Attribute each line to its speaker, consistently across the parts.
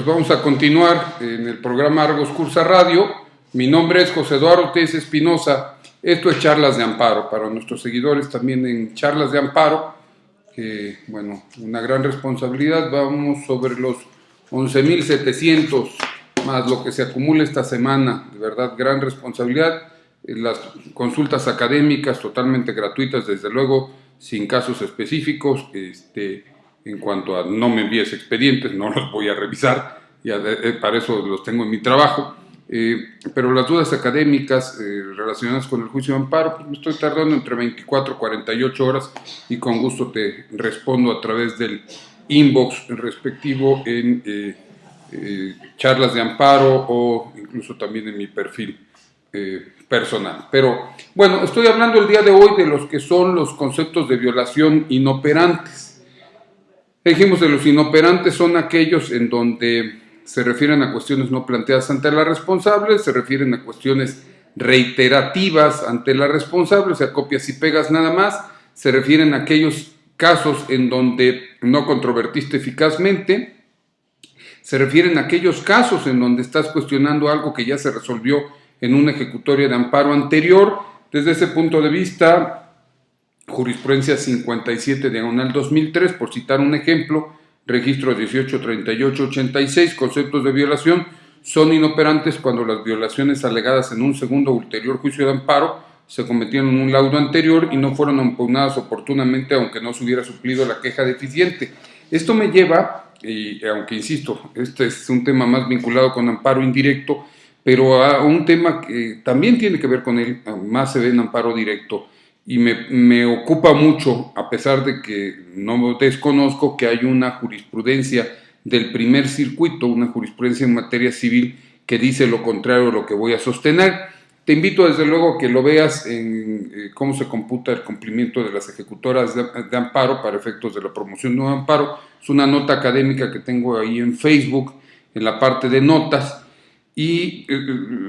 Speaker 1: Vamos a continuar en el programa Argos Cursa Radio. Mi nombre es José Eduardo Tez Espinosa. Esto es Charlas de Amparo. Para nuestros seguidores también en Charlas de Amparo, una gran responsabilidad. Vamos sobre los 11.700 más lo que se acumula esta semana. De verdad, gran responsabilidad. Las consultas académicas totalmente gratuitas, desde luego, sin casos específicos. En cuanto a no me envíes expedientes, no los voy a revisar, para eso los tengo en mi trabajo, pero las dudas académicas relacionadas con el juicio de amparo, pues me estoy tardando entre 24 y 48 horas y con gusto te respondo a través del inbox respectivo en Charlas de Amparo o incluso también en mi perfil personal. Pero bueno, estoy hablando el día de hoy de los que son los conceptos de violación inoperantes. Dijimos que los inoperantes son aquellos en donde se refieren a cuestiones no planteadas ante la responsable, se refieren a cuestiones reiterativas ante la responsable, o sea, copias y pegas nada más, se refieren a aquellos casos en donde no controvertiste eficazmente, se refieren a aquellos casos en donde estás cuestionando algo que ya se resolvió en una ejecutoria de amparo anterior. Desde ese punto de vista, Jurisprudencia 57/2003, por citar un ejemplo, registro 183886, conceptos de violación son inoperantes cuando las violaciones alegadas en un segundo o ulterior juicio de amparo se cometieron en un laudo anterior y no fueron impugnadas oportunamente, aunque no se hubiera suplido la queja deficiente. Esto me lleva, y aunque insisto, este es un tema más vinculado con amparo indirecto, pero a un tema que también tiene que ver con él, más se ve en amparo directo. Y me ocupa mucho, a pesar de que no desconozco que hay una jurisprudencia del primer circuito, una jurisprudencia en materia civil que dice lo contrario a lo que voy a sostener. Te invito desde luego a que lo veas en cómo se computa el cumplimiento de las ejecutoras de amparo para efectos de la promoción de un amparo. Es una nota académica que tengo ahí en Facebook, en la parte de notas, y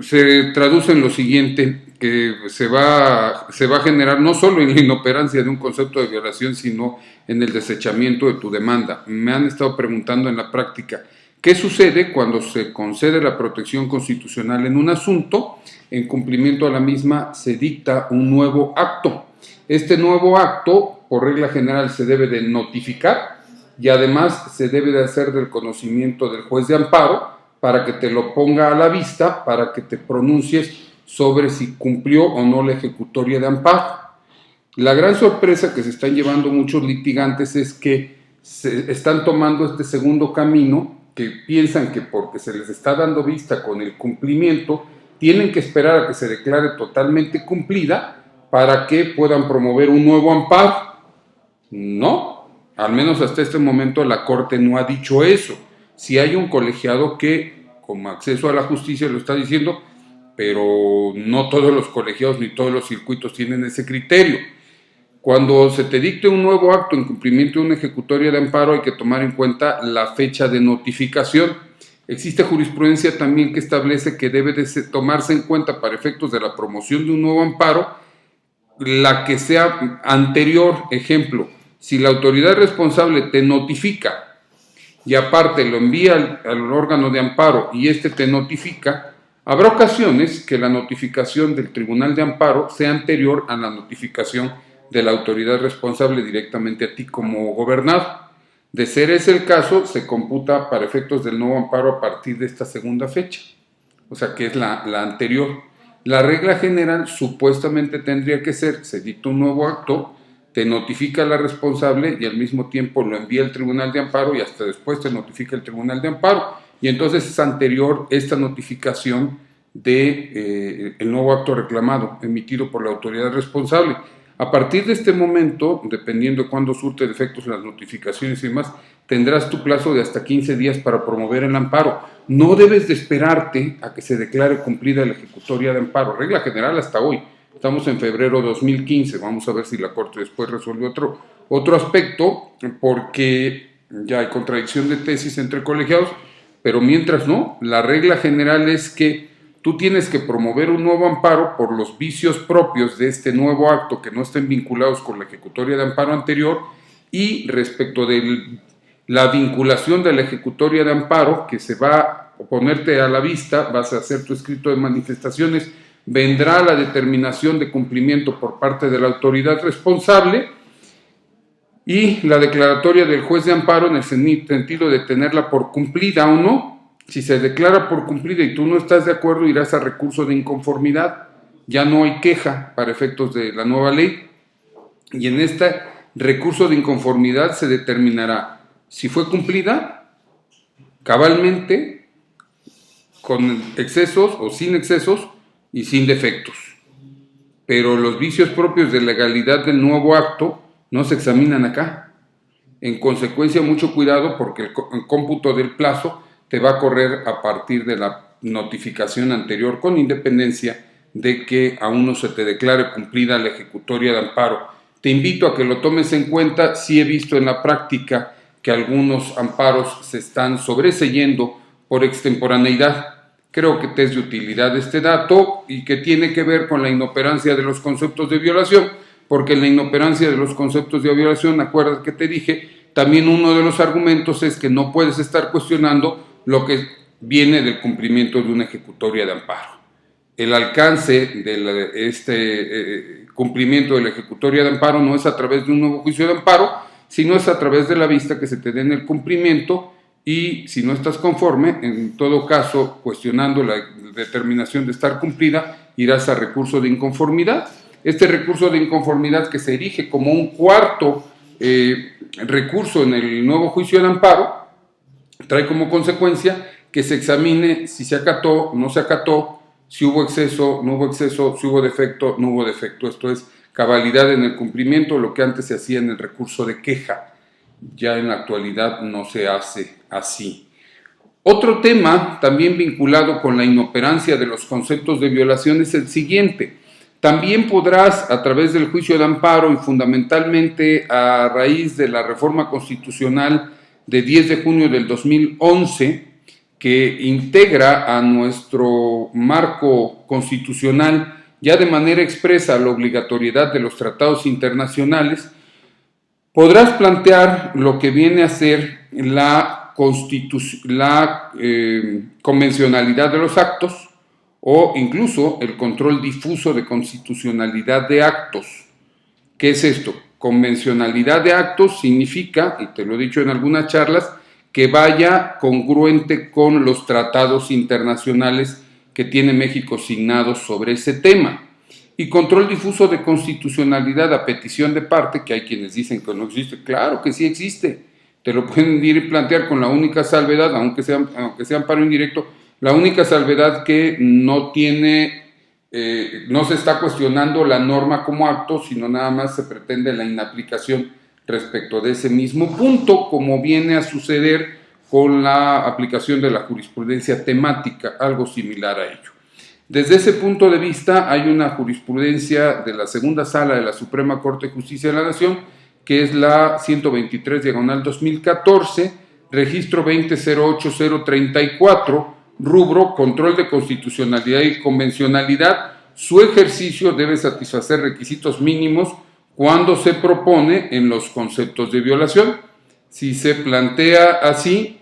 Speaker 1: se traduce en lo siguiente, que se va a generar no solo en la inoperancia de un concepto de violación, sino en el desechamiento de tu demanda. Me han estado preguntando en la práctica, ¿qué sucede cuando se concede la protección constitucional en un asunto? En cumplimiento a la misma se dicta un nuevo acto. Este nuevo acto, por regla general, se debe de notificar y además se debe de hacer del conocimiento del juez de amparo para que te lo ponga a la vista, para que te pronuncies sobre si cumplió o no la ejecutoria de amparo. La gran sorpresa que se están llevando muchos litigantes es que se están tomando este segundo camino, que piensan que porque se les está dando vista con el cumplimiento, tienen que esperar a que se declare totalmente cumplida para que puedan promover un nuevo amparo. No, al menos hasta este momento la Corte no ha dicho eso. Si hay un colegiado que, como acceso a la justicia, lo está diciendo, pero no todos los colegiados ni todos los circuitos tienen ese criterio. Cuando se te dicte un nuevo acto en cumplimiento de una ejecutoria de amparo, hay que tomar en cuenta la fecha de notificación. Existe jurisprudencia también que establece que debe de tomarse en cuenta para efectos de la promoción de un nuevo amparo la que sea anterior. Ejemplo, si la autoridad responsable te notifica y aparte lo envía al órgano de amparo y éste te notifica, habrá ocasiones que la notificación del tribunal de amparo sea anterior a la notificación de la autoridad responsable directamente a ti como gobernado. De ser ese el caso, se computa para efectos del nuevo amparo a partir de esta segunda fecha, o sea que es la anterior. La regla general supuestamente tendría que ser, se dicta un nuevo acto, te notifica la responsable y al mismo tiempo lo envía el tribunal de amparo y hasta después te notifica el tribunal de amparo. Y entonces es anterior esta notificación de el nuevo acto reclamado emitido por la autoridad responsable. A partir de este momento, dependiendo de cuándo surte efectos las notificaciones y demás, tendrás tu plazo de hasta 15 días para promover el amparo. No debes de esperarte a que se declare cumplida la ejecutoria de amparo. Regla general hasta hoy. Estamos en febrero 2015, vamos a ver si la Corte después resuelve otro aspecto, porque ya hay contradicción de tesis entre colegiados, pero mientras no, la regla general es que tú tienes que promover un nuevo amparo por los vicios propios de este nuevo acto que no estén vinculados con la ejecutoria de amparo anterior y respecto del la vinculación de la ejecutoria de amparo, que se va a ponerte a la vista, vas a hacer tu escrito de manifestaciones, vendrá la determinación de cumplimiento por parte de la autoridad responsable y la declaratoria del juez de amparo en el sentido de tenerla por cumplida o no. Si se declara por cumplida y tú no estás de acuerdo, irás a recurso de inconformidad. Ya no hay queja para efectos de la nueva ley. Y en este recurso de inconformidad se determinará si fue cumplida cabalmente, con excesos o sin excesos y sin defectos. Pero los vicios propios de legalidad del nuevo acto no se examinan acá. En consecuencia, mucho cuidado porque el cómputo del plazo te va a correr a partir de la notificación anterior, con independencia de que aún no se te declare cumplida la ejecutoria de amparo. Te invito a que lo tomes en cuenta. Sí he visto en la práctica que algunos amparos se están sobreseyendo por extemporaneidad. Creo que te es de utilidad este dato y que tiene que ver con la inoperancia de los conceptos de violación, porque en la inoperancia de los conceptos de violación, acuerdas que te dije, también uno de los argumentos es que no puedes estar cuestionando lo que viene del cumplimiento de una ejecutoria de amparo. El alcance de este cumplimiento de la ejecutoria de amparo no es a través de un nuevo juicio de amparo, sino es a través de la vista que se te dé en el cumplimiento, y si no estás conforme, en todo caso, cuestionando la determinación de estar cumplida, irás a recurso de inconformidad. Este recurso de inconformidad, que se erige como un cuarto recurso en el nuevo juicio de amparo, trae como consecuencia que se examine si se acató, no se acató, si hubo exceso, no hubo exceso, si hubo defecto, no hubo defecto. Esto es cabalidad en el cumplimiento, lo que antes se hacía en el recurso de queja. Ya en la actualidad no se hace así. Otro tema también vinculado con la inoperancia de los conceptos de violación es el siguiente. También podrás, a través del juicio de amparo y fundamentalmente a raíz de la reforma constitucional de 10 de junio del 2011, que integra a nuestro marco constitucional ya de manera expresa la obligatoriedad de los tratados internacionales, podrás plantear lo que viene a ser la convencionalidad de los actos o incluso el control difuso de constitucionalidad de actos. ¿Qué es esto? Convencionalidad de actos significa, y te lo he dicho en algunas charlas, que vaya congruente con los tratados internacionales que tiene México signados sobre ese tema. Y control difuso de constitucionalidad a petición de parte, que hay quienes dicen que no existe. Claro que sí existe. Te lo pueden ir y plantear con la única salvedad, aunque sea amparo indirecto, la única salvedad que no se está cuestionando la norma como acto, sino nada más se pretende la inaplicación respecto de ese mismo punto, como viene a suceder con la aplicación de la jurisprudencia temática, algo similar a ello. Desde ese punto de vista, hay una jurisprudencia de la segunda sala de la Suprema Corte de Justicia de la Nación, que es la 123/2014, registro 20.08034, rubro control de constitucionalidad y convencionalidad. Su ejercicio debe satisfacer requisitos mínimos cuando se propone en los conceptos de violación. Si se plantea así,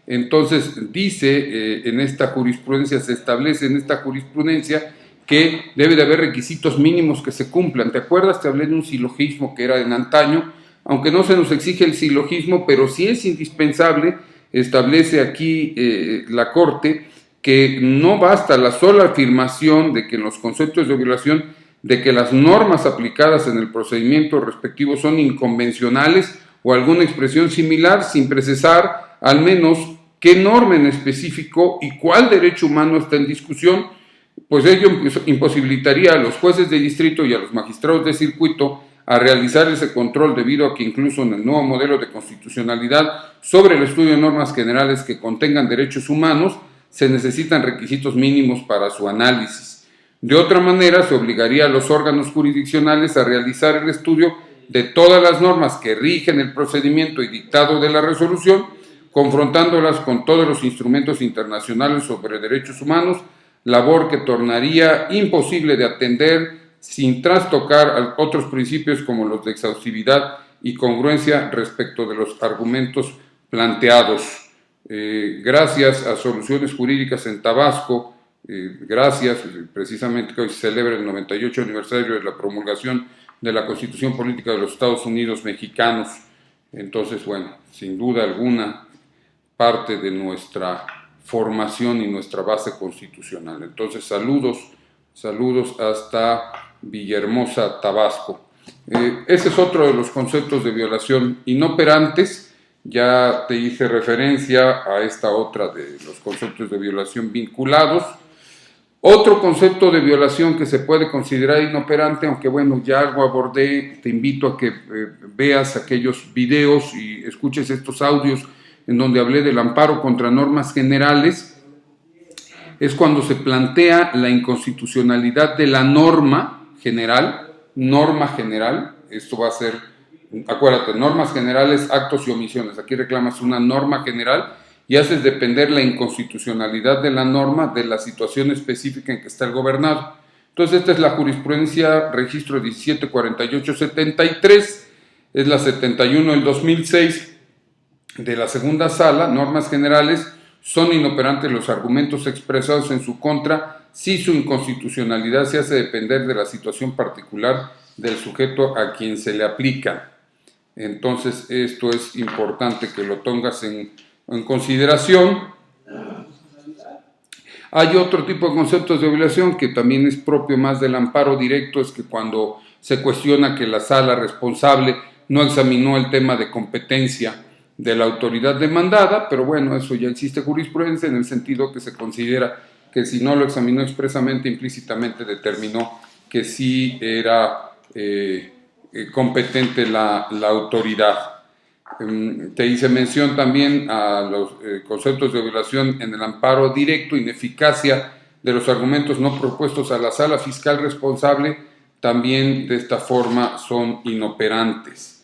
Speaker 1: entonces dice en esta jurisprudencia, se establece en esta jurisprudencia que debe de haber requisitos mínimos que se cumplan. ¿Te acuerdas? Te hablé de un silogismo que era en antaño, aunque no se nos exige el silogismo, pero sí es indispensable. Establece aquí la Corte que no basta la sola afirmación de que en los conceptos de violación, de que las normas aplicadas en el procedimiento respectivo son inconvencionales o alguna expresión similar, sin precisar al menos qué norma en específico y cuál derecho humano está en discusión, pues ello imposibilitaría a los jueces de distrito y a los magistrados de circuito a realizar ese control, debido a que incluso en el nuevo modelo de constitucionalidad sobre el estudio de normas generales que contengan derechos humanos, se necesitan requisitos mínimos para su análisis. De otra manera, se obligaría a los órganos jurisdiccionales a realizar el estudio de todas las normas que rigen el procedimiento y dictado de la resolución, confrontándolas con todos los instrumentos internacionales sobre derechos humanos, labor que tornaría imposible de atender sin trastocar a otros principios como los de exhaustividad y congruencia respecto de los argumentos planteados. Gracias a Soluciones Jurídicas en Tabasco, gracias precisamente que hoy se celebra el 98 aniversario de la promulgación de la Constitución Política de los Estados Unidos Mexicanos. Entonces, bueno, sin duda alguna, parte de nuestra formación y nuestra base constitucional. Entonces, saludos hasta Villahermosa, Tabasco. Ese es otro de los conceptos de violación inoperantes. Ya te hice referencia a esta otra de los conceptos de violación vinculados. Otro concepto de violación que se puede considerar inoperante, aunque bueno, ya algo abordé, te invito a que veas aquellos videos y escuches estos audios en donde hablé del amparo contra normas generales, es cuando se plantea la inconstitucionalidad de la norma general, esto va a ser, acuérdate, normas generales, actos y omisiones, aquí reclamas una norma general y haces depender la inconstitucionalidad de la norma de la situación específica en que está el gobernado. Entonces esta es la jurisprudencia registro 1748-73, es la 71 del 2006 de la segunda sala. Normas generales: son inoperantes los argumentos expresados en su contra si su inconstitucionalidad se hace depender de la situación particular del sujeto a quien se le aplica. Entonces esto es importante que lo tengas en consideración. Hay otro tipo de conceptos de violación que también es propio más del amparo directo, es que cuando se cuestiona que la sala responsable no examinó el tema de competencia de la autoridad demandada, pero bueno, eso ya existe jurisprudencia en el sentido que se considera que si no lo examinó expresamente, implícitamente determinó que sí era competente la autoridad. Te hice mención también a los conceptos de violación en el amparo directo: ineficacia de los argumentos no propuestos a la sala fiscal responsable, también de esta forma son inoperantes.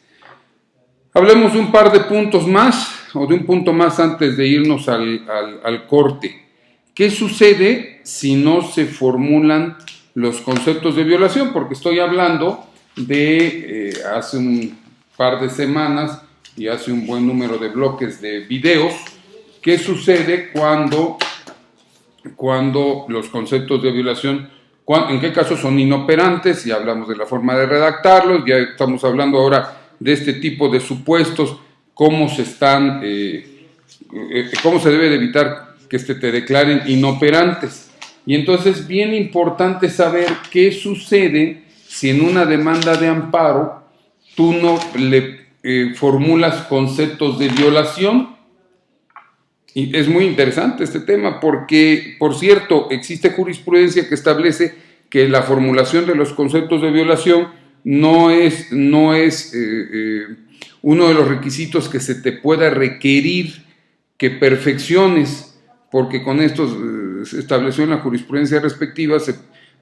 Speaker 1: Hablemos de un par de puntos más, o de un punto más antes de irnos al corte. ¿Qué sucede si no se formulan los conceptos de violación? Porque estoy hablando de hace un par de semanas y hace un buen número de bloques de videos. ¿Qué sucede cuando los conceptos de violación, en qué casos son inoperantes? Ya hablamos de la forma de redactarlos, ya estamos hablando ahora de este tipo de supuestos, cómo se debe de evitar que te declaren inoperantes. Y entonces es bien importante saber qué sucede si en una demanda de amparo tú no le formulas conceptos de violación. Y es muy interesante este tema porque, por cierto, existe jurisprudencia que establece que la formulación de los conceptos de violación no es uno de los requisitos que se te pueda requerir que perfecciones, porque con esto se estableció en la jurisprudencia respectiva, se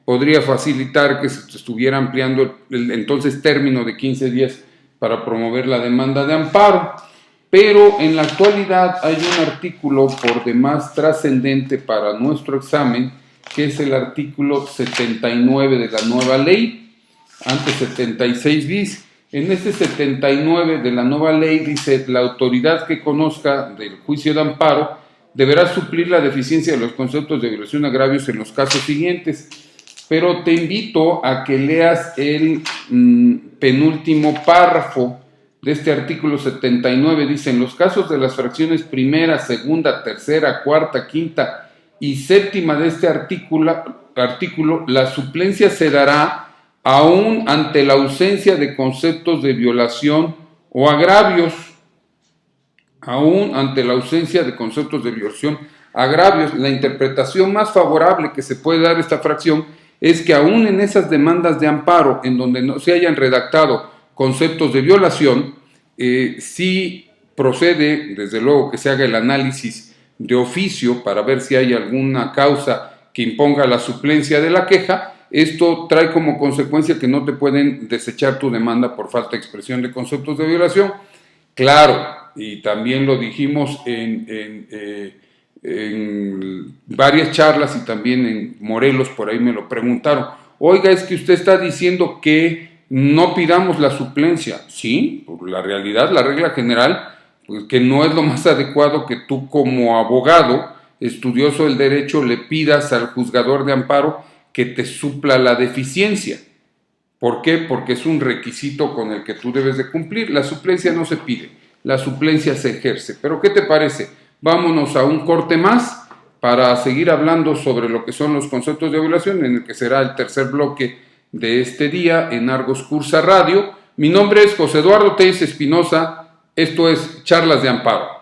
Speaker 1: podría facilitar que se estuviera ampliando el entonces término de 15 días para promover la demanda de amparo. Pero en la actualidad hay un artículo por demás trascendente para nuestro examen, que es el artículo 79 de la nueva ley, antes 76 bis. En este 79 de la nueva ley dice: la autoridad que conozca del juicio de amparo deberá suplir la deficiencia de los conceptos de violación y agravios en los casos siguientes. Pero te invito a que leas el penúltimo párrafo de este artículo 79. Dice: en los casos de las fracciones primera, segunda, tercera, cuarta, quinta y séptima de este artículo, la suplencia se dará aún ante la ausencia de conceptos de violación o agravios. Aún ante la ausencia de conceptos de violación, agravios. La interpretación más favorable que se puede dar a esta fracción es que aún en esas demandas de amparo en donde no se hayan redactado conceptos de violación, sí procede, desde luego, que se haga el análisis de oficio para ver si hay alguna causa que imponga la suplencia de la queja. Esto trae como consecuencia que no te pueden desechar tu demanda por falta de expresión de conceptos de violación. Claro, y también lo dijimos en varias charlas y también en Morelos, por ahí me lo preguntaron: oiga, es que usted está diciendo que no pidamos la suplencia. Sí, por la realidad, la regla general, pues que no es lo más adecuado que tú como abogado, estudioso del derecho, le pidas al juzgador de amparo que te supla la deficiencia. ¿Por qué? Porque es un requisito con el que tú debes de cumplir. La suplencia no se pide, la suplencia se ejerce. Pero ¿qué te parece? Vámonos a un corte más para seguir hablando sobre lo que son los conceptos de violación, en el que será el tercer bloque de este día en Argos Cursa Radio. Mi nombre es José Eduardo Telles Espinosa, esto es Charlas de Amparo.